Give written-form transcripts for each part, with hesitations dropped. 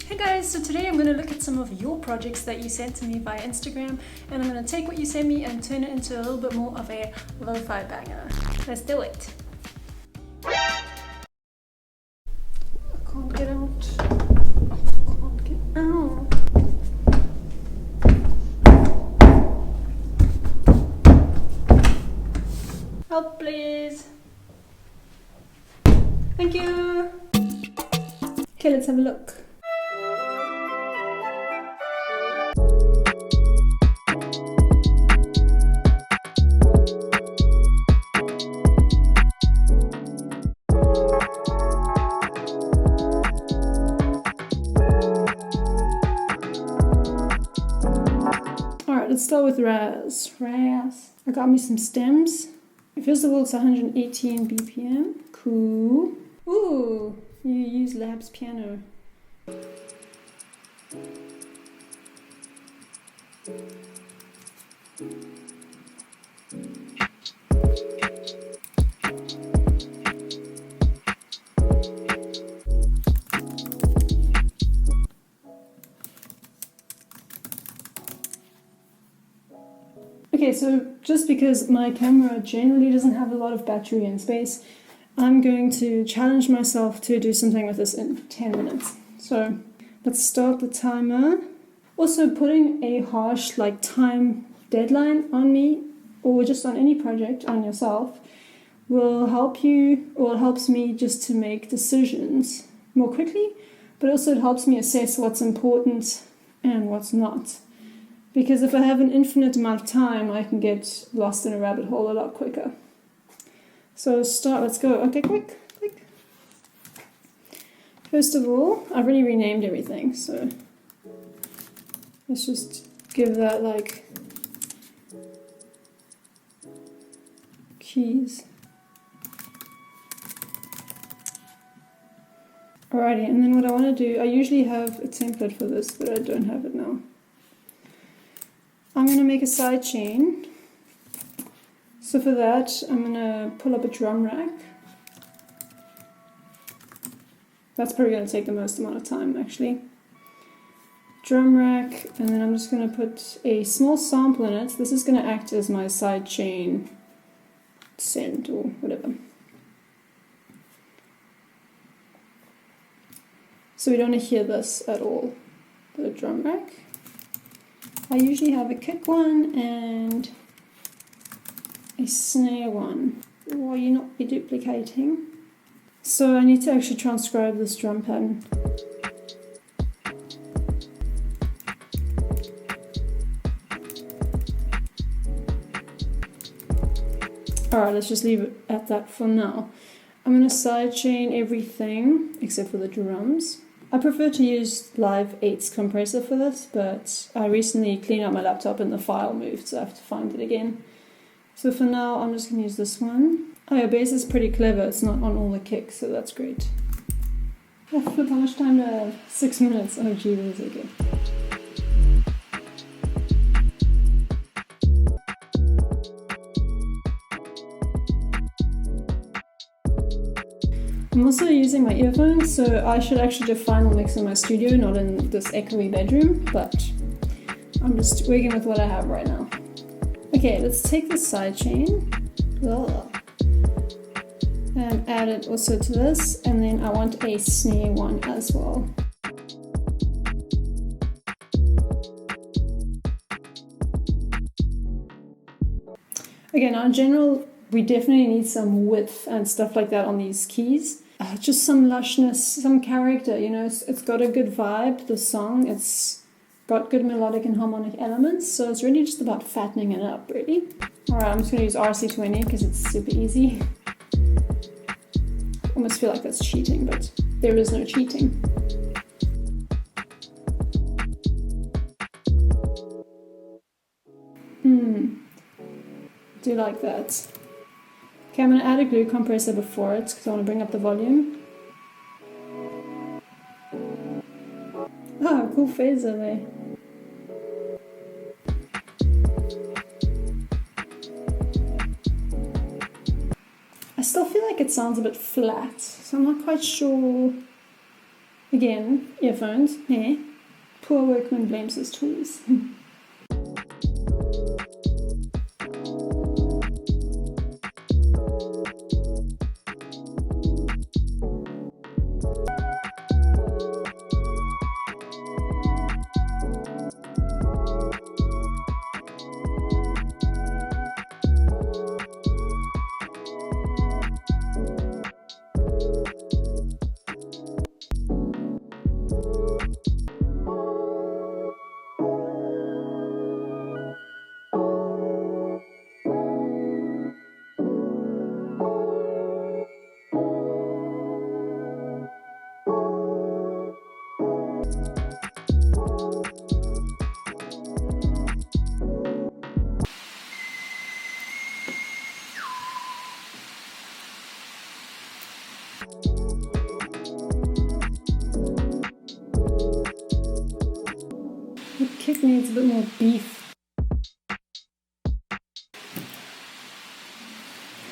Hey guys, so today I'm going to look at some of your projects that you sent to me via Instagram, and I'm going to take what you sent me and turn it into a little bit more of a lo-fi banger. Let's do it. I can't get out. Can't get out. Help please. Thank you. Okay, let's have a look. Alright, let's start with Raz. I got me some stems. First of all, it's 118 BPM. Cool. Ooh, you use Lab's piano. Okay, so just because my camera generally doesn't have a lot of battery and space, I'm going to challenge myself to do something with this in 10 minutes. So let's start the timer. Also, putting a harsh time deadline on me, or just on any project on yourself, will help you, or it helps me just to make decisions more quickly, but also it helps me assess what's important and what's not. Because if I have an infinite amount of time, I can get lost in a rabbit hole a lot quicker. So let's go. Okay, quick. First of all, I've already renamed everything, so let's just give that keys. Alrighty, and then what I want to do, I usually have a template for this, but I don't have it now. I'm going to make a side chain. So for that, I'm going to pull up a drum rack. That's probably going to take the most amount of time, actually. Drum rack, and then I'm just going to put a small sample in it. This is going to act as my side chain send or whatever. So we don't want to hear this at all, the drum rack. I usually have a kick one and a snare one. Will you not be duplicating? So I need to actually transcribe this drum pattern. Alright, let's just leave it at that for now. I'm going to sidechain everything except for the drums. I prefer to use Live 8's compressor for this, but I recently cleaned out my laptop and the file moved, so I have to find it again. So for now, I'm just going to use this one. Oh, your bass is pretty clever. It's not on all the kicks, so that's great. Oh, flip, how much time do I have? 6 minutes. Oh, Jesus, okay. I'm also using my earphones, so I should actually do a final mix in my studio, not in this echoey bedroom, but I'm just working with what I have right now. Okay, let's take the side chain and add it also to this, and then I want a snare one as well. Okay, now in general, we definitely need some width and stuff like that on these keys. Just some lushness, some character, you know, it's got a good vibe, the song, it's got good melodic and harmonic elements, so it's really just about fattening it up, really. Alright, I'm just going to use RC20 because it's super easy. I almost feel like that's cheating, but there is no cheating. Do like that. Okay, I'm going to add a glue compressor before it because I want to bring up the volume. Ah, cool phaser there. I still feel like it sounds a bit flat, so I'm not quite sure Again, earphones, eh? Poor workman blames his tools. The kick needs a bit more beef.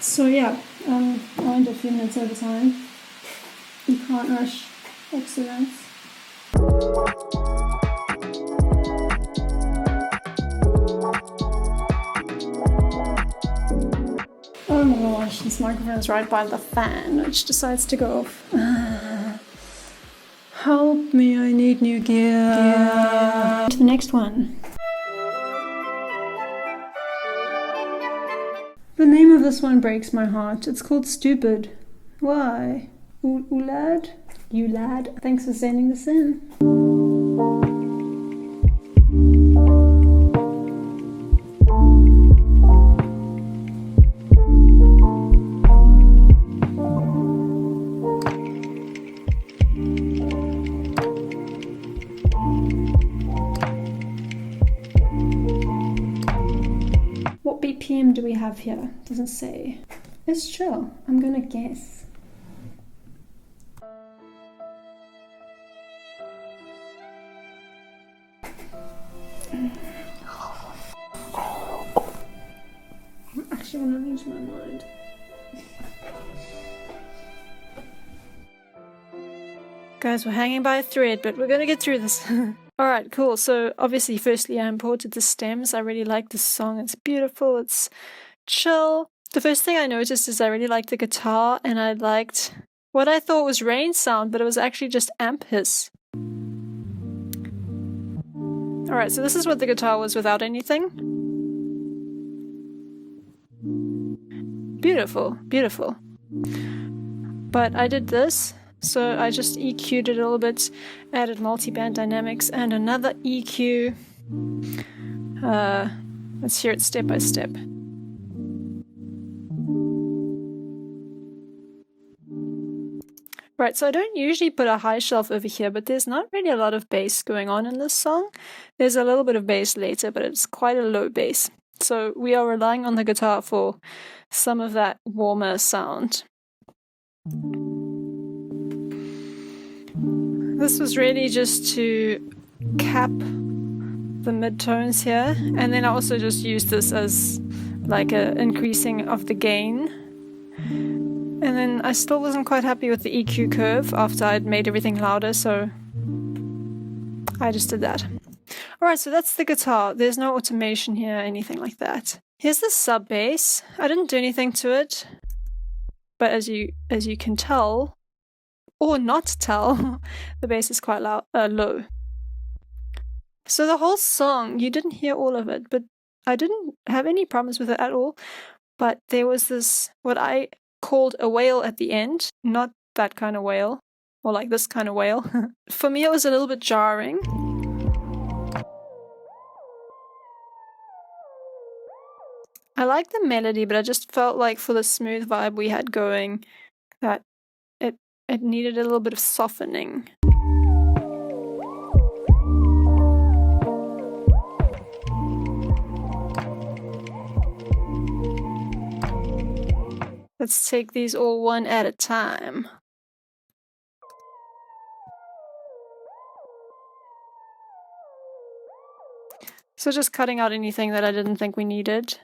So yeah, I went a few minutes over time. You can't rush excellence. Oh my gosh, this microphone's right by the fan, which decides to go off. Help me, I need new gear. To the next one. The name of this one breaks my heart. It's called Stupid. Why? Uladh? Uladh, thanks for sending this in. What BPM do we have here? Doesn't say. It's chill. I'm gonna guess. I'm actually gonna lose my mind. Guys, we're hanging by a thread, but we're gonna get through this. Alright, cool. So obviously, firstly, I imported the stems. I really like this song. It's beautiful. It's chill. The first thing I noticed is I really liked the guitar, and I liked what I thought was rain sound, but it was actually just amp hiss. Alright, so this is what the guitar was without anything. Beautiful, beautiful. But I did this. So I just EQ'd it a little bit, added multi-band dynamics and another EQ. Let's hear it step by step. Right, so I don't usually put a high shelf over here, but there's not really a lot of bass going on in this song. There's a little bit of bass later, but it's quite a low bass. So we are relying on the guitar for some of that warmer sound. This was really just to cap the midtones here, and then I also just used this as like an increasing of the gain. And then I still wasn't quite happy with the EQ curve after I'd made everything louder, so I just did that. Alright, so that's the guitar. There's no automation here, anything like that. Here's the sub bass. I didn't do anything to it, but as you can tell, or not tell, the bass is quite loud, low. So the whole song, you didn't hear all of it, but I didn't have any problems with it at all. But there was this, what I called a wail at the end, not that kind of wail, or like this kind of wail. For me, it was a little bit jarring. I like the melody, but I just felt like for the smooth vibe we had going, that it needed a little bit of softening. Let's take these all one at a time. So just cutting out anything that I didn't think we needed.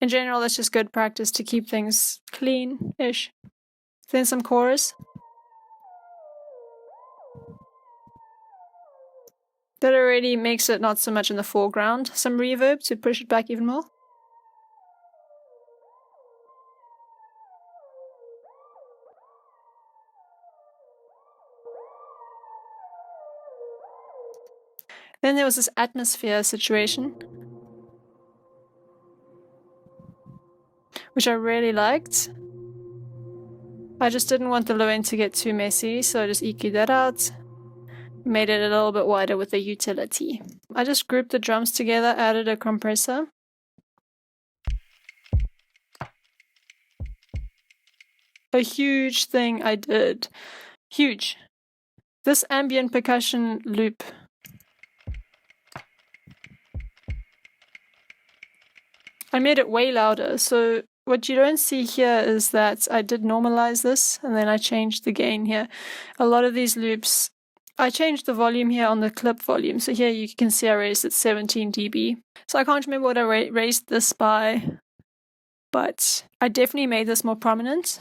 In general, that's just good practice to keep things clean-ish. Then some chorus. That already makes it not so much in the foreground. Some reverb to push it back even more. Then there was this atmosphere situation, which I really liked. I just didn't want the low end to get too messy, so I just EQ'd that out. Made it a little bit wider with the utility. I just grouped the drums together, added a compressor. A huge thing I did. Huge. This ambient percussion loop. I made it way louder, so what you don't see here is that I did normalize this, and then I changed the gain here. A lot of these loops, I changed the volume here on the clip volume, so here you can see I raised it 17 dB. So I can't remember what I raised this by, but I definitely made this more prominent.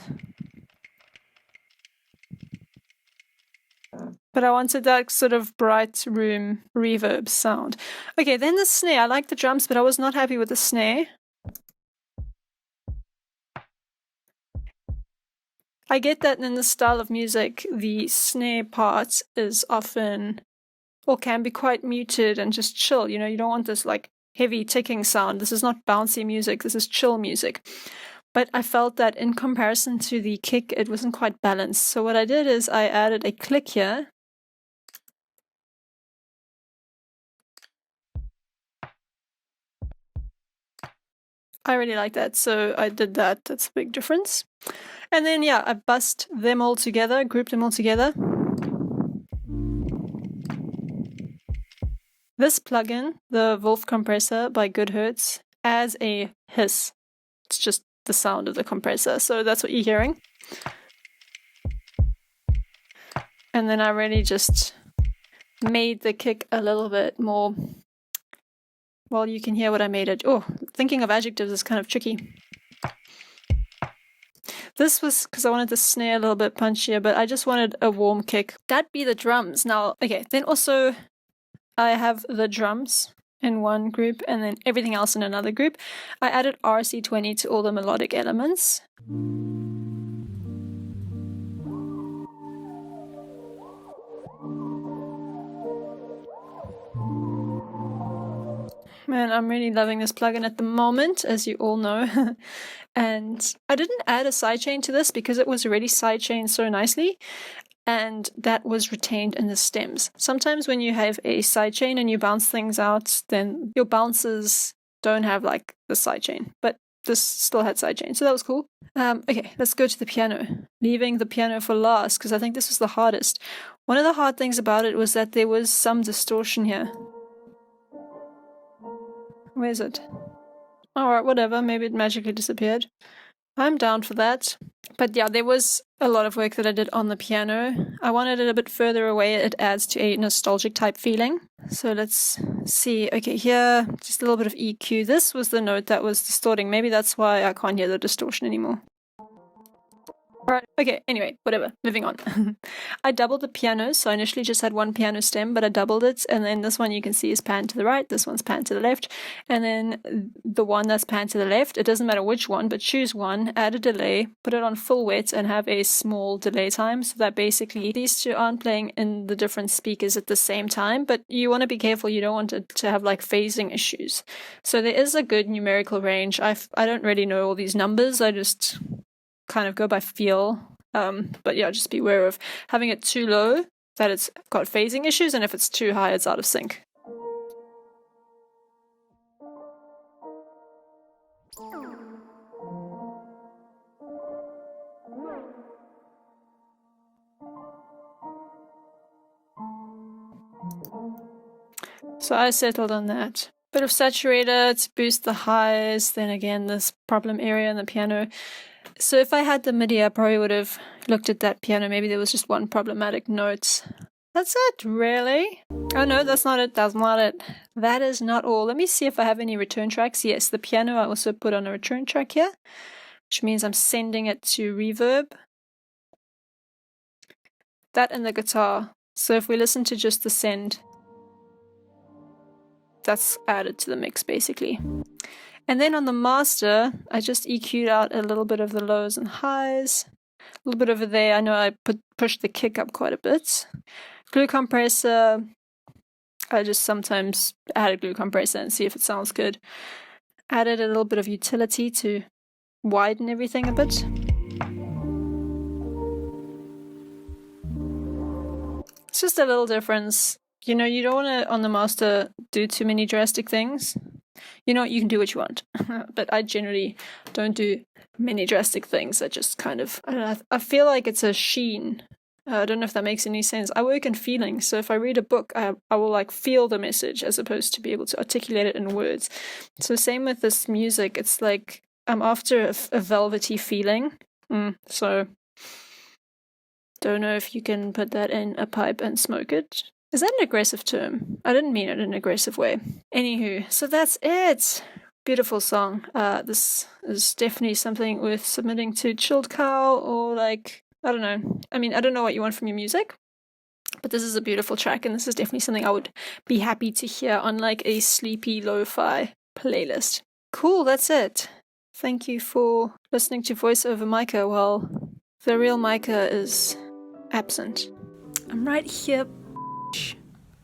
But I wanted that sort of bright room reverb sound. Okay, then the snare. I like the drums, but I was not happy with the snare. I get that in this style of music, the snare part is often, or can be quite muted and just chill. You know, you don't want this like heavy ticking sound. This is not bouncy music, this is chill music. But I felt that in comparison to the kick, it wasn't quite balanced. So what I did is I added a click here. I really like that, so I did that. That's a big difference. And then, yeah, I bussed them all together, grouped them all together. This plugin, the Wolf compressor by Goodhertz, adds a hiss. It's just the sound of the compressor, so that's what you're hearing. And then I really just made the kick a little bit more. Well, you can hear what I made it. Oh, thinking of adjectives is kind of tricky. This was because I wanted the snare a little bit punchier, but I just wanted a warm kick. That'd be the drums. Now, okay, then also I have the drums in one group and then everything else in another group. I added RC20 to all the melodic elements. Man, I'm really loving this plugin at the moment, as you all know. And I didn't add a sidechain to this because it was already sidechained so nicely, and that was retained in the stems. Sometimes when you have a sidechain and you bounce things out, then your bounces don't have like the sidechain, but this still had sidechain, so that was cool. Okay, let's go to the piano. Leaving the piano for last because I think this was the hardest. One of the hard things about it was that there was some distortion here. Where is it? Alright, whatever, maybe it magically disappeared. I'm down for that. But yeah, there was a lot of work that I did on the piano. I wanted it a bit further away. It adds to a nostalgic type feeling. So let's see. Okay, here, just a little bit of EQ. This was the note that was distorting. Maybe that's why I can't hear the distortion anymore. Right, okay, anyway, whatever, moving on. I doubled the piano, so I initially just had one piano stem, but I doubled it, and then this one you can see is panned to the right, this one's panned to the left, and then the one that's panned to the left, it doesn't matter which one, but choose one, add a delay, put it on full wet, and have a small delay time, so that basically these two aren't playing in the different speakers at the same time, but you want to be careful, you don't want it to have like phasing issues. So there is a good numerical range. I don't really know all these numbers, I just kind of go by feel, but yeah, just be aware of having it too low that it's got phasing issues, and if it's too high it's out of sync. So I settled on that. Bit of saturator to boost the highs, then again this problem area in the piano. So if I had the MIDI, I probably would have looked at that piano. Maybe there was just one problematic note. That's it, really? Oh no, that's not it. That's not it. That is not all. Let me see if I have any return tracks. Yes, the piano I also put on a return track here, which means I'm sending it to reverb. That and the guitar. So if we listen to just the send, that's added to the mix basically. And then on the master, I just EQ'd out a little bit of the lows and highs. A little bit over there. I know I pushed the kick up quite a bit. Glue compressor. I just sometimes add a glue compressor and see if it sounds good. Added a little bit of utility to widen everything a bit. It's just a little difference. You know, you don't want to, on the master, do too many drastic things. You know, you can do what you want. But I generally don't do many drastic things. I just kind of, I don't know, I feel like it's a sheen. I don't know if that makes any sense. I work in feelings. So if I read a book, I will like feel the message as opposed to be able to articulate it in words. So same with this music. It's like I'm after a velvety feeling. So don't know if you can put that in a pipe and smoke it. Is that an aggressive term? I didn't mean it in an aggressive way. Anywho, so that's it. Beautiful song. This is definitely something worth submitting to Chilled Cow or like, I don't know. I mean, I don't know what you want from your music, but this is a beautiful track and this is definitely something I would be happy to hear on like a sleepy lo-fi playlist. Cool, that's it. Thank you for listening to Voice Over Micah while the real Micah is absent. I'm right here.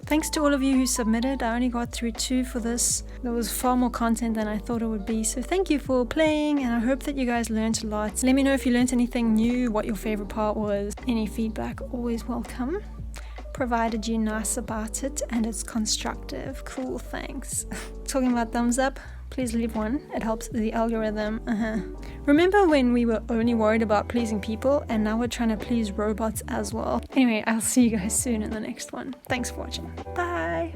Thanks to all of you who submitted. I only got through 2 for this. There was far more content than I thought it would be. So thank you for playing and I hope that you guys learned a lot. Let me know if you learned anything new, what your favorite part was. Any feedback, always welcome. Provided you're nice about it and it's constructive. Cool, thanks. Talking about thumbs up, please leave one. It helps the algorithm. Remember when we were only worried about pleasing people and now we're trying to please robots as well? Anyway, I'll see you guys soon in the next one. Thanks for watching. Bye!